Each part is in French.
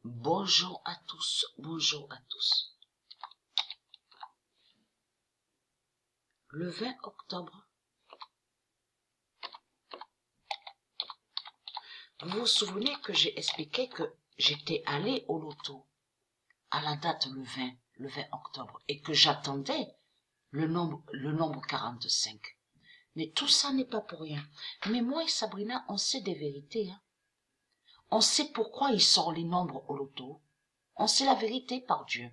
Bonjour à tous, bonjour à tous. Le 20 octobre, vous vous souvenez que j'ai expliqué que j'étais allé au loto à la date le 20 octobre et que j'attendais le nombre 45. Mais tout ça n'est pas pour rien. Mais moi et Sabrina, on sait des vérités. Hein. On sait pourquoi il sort les nombres au loto. On sait la vérité par Dieu.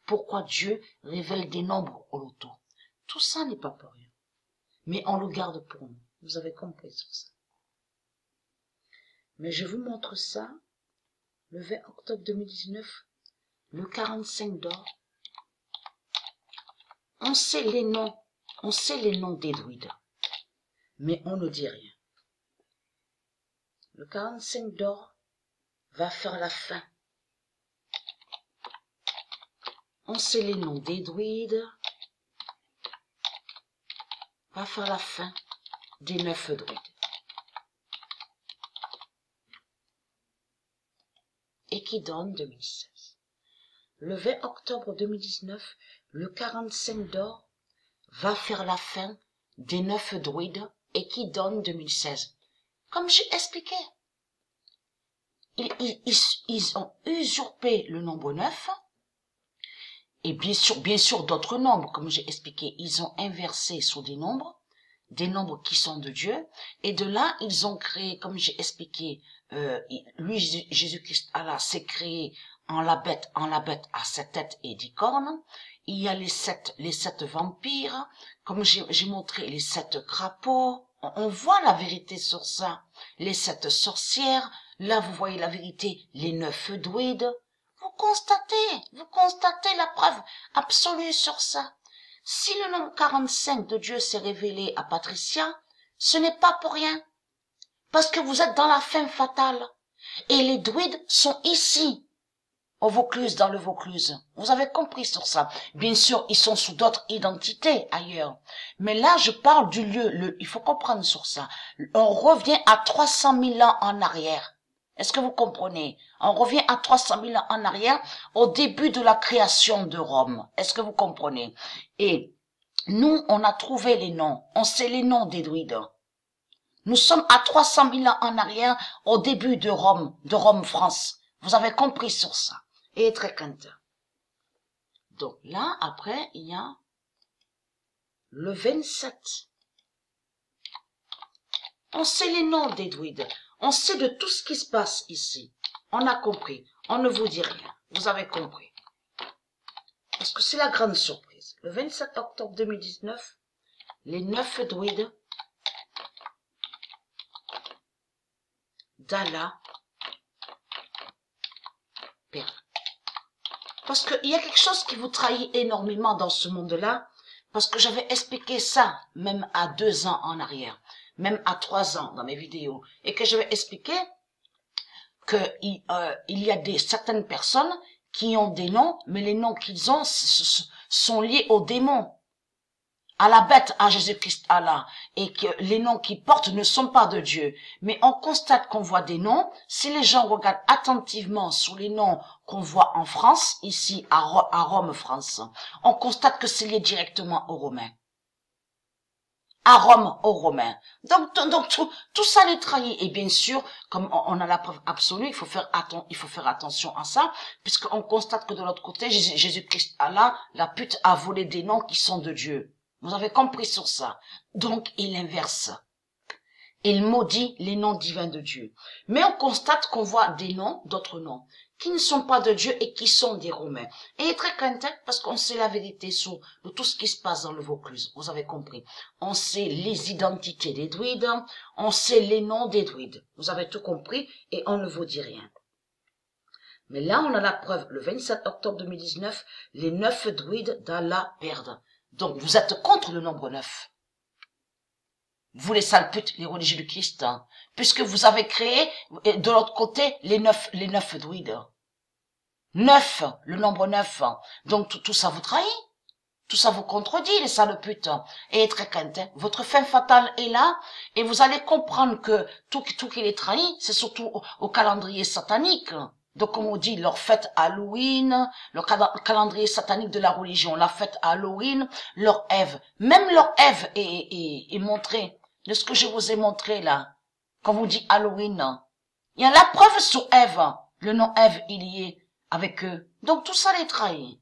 Pourquoi Dieu révèle des nombres au loto. Tout ça n'est pas pour rien. Mais on le garde pour nous. Vous avez compris sur ça. Mais je vous montre ça, le 20 octobre 2019, le 45 d'or. On sait les noms des druides. Mais on ne dit rien. Le 45 d'or va faire la fin. On sait les noms des druides. Va faire la fin des 9 druides. Et qui donne 2016. Le 20 octobre 2019, le 45 d'or va faire la fin des 9 druides et qui donne 2016. Comme j'ai expliqué, ils ont usurpé le nombre 9 et bien sûr d'autres nombres, comme j'ai expliqué, ils ont inversé sur des nombres qui sont de Dieu, et de là, ils ont créé, comme j'ai expliqué, lui, Jésus-Christ, Allah, s'est créé en la bête à 7 têtes et 10 cornes. Il y a les sept vampires, comme j'ai montré les 7 crapauds. On voit la vérité sur ça. Les 7 sorcières, là, vous voyez la vérité, les 9 druides. Vous constatez la preuve absolue sur ça. Si le nombre 45 de Dieu s'est révélé à Patricia, ce n'est pas pour rien. Parce que vous êtes dans la fin fatale. Et les druides sont ici, au Vaucluse, dans le Vaucluse. Vous avez compris sur ça. Bien sûr, ils sont sous d'autres identités ailleurs. Mais là, je parle du lieu. Il faut comprendre sur ça. On revient à 300 000 ans en arrière. Est-ce que vous comprenez? On revient à 300 000 ans en arrière, au début de la création de Rome. Est-ce que vous comprenez? Et nous, on a trouvé les noms. On sait les noms des druides. Nous sommes à 300 000 ans en arrière, au début de Rome, France. Vous avez compris sur ça. Et très content. Donc là, après, il y a le 27. On sait les noms des druides. On sait de tout ce qui se passe ici. On a compris. On ne vous dit rien. Vous avez compris. Parce que c'est la grande surprise. Le 27 octobre 2019, les 9 druides d'Allah perdent. Parce qu'il y a quelque chose qui vous trahit énormément dans ce monde-là. Parce que j'avais expliqué ça même à 2 ans en arrière. Même à 3 ans dans mes vidéos. Et que j'avais expliqué qu'il y a certaines personnes qui ont des noms, mais les noms qu'ils ont sont liés aux démons, à la bête, à Jésus-Christ, Allah, et que les noms qu'ils portent ne sont pas de Dieu. Mais on constate qu'on voit des noms. Si les gens regardent attentivement sur les noms qu'on voit en France, ici à Rome, France, on constate que c'est lié directement aux Romains. À Rome, aux Romains. Donc tout ça les trahit. Et bien sûr, comme on a la preuve absolue, il faut faire attention à ça, puisqu'on constate que de l'autre côté, Jésus-Christ, Allah, la pute a volé des noms qui sont de Dieu. Vous avez compris sur ça. Donc, il inverse. Il maudit les noms divins de Dieu. Mais on constate qu'on voit des noms, d'autres noms, qui ne sont pas de Dieu et qui sont des Romains. Et très content parce qu'on sait la vérité sur tout ce qui se passe dans le Vaucluse. Vous avez compris. On sait les identités des druides, on sait les noms des druides. Vous avez tout compris et on ne vous dit rien. Mais là, on a la preuve. Le 27 octobre 2019, les 9 druides d'Allah perdent. Donc, vous êtes contre le nombre 9. Vous les sales putes, les religieux du Christ, hein, puisque vous avez créé, de l'autre côté, les 9 druides. 9, le nombre 9. Donc, tout ça vous trahit. Tout ça vous contredit, les sales putes. Et très quentin, votre fin fatale est là, et vous allez comprendre que tout qui les trahit, c'est surtout au calendrier satanique. Donc, comme on dit, leur fête Halloween, le calendrier satanique de la religion, la fête Halloween, leur Ève. Même leur Ève est montrée. De ce que je vous ai montré là. Quand vous dites Halloween, il y a la preuve sur Ève. Le nom Ève, il y est avec eux. Donc, tout ça les trahit.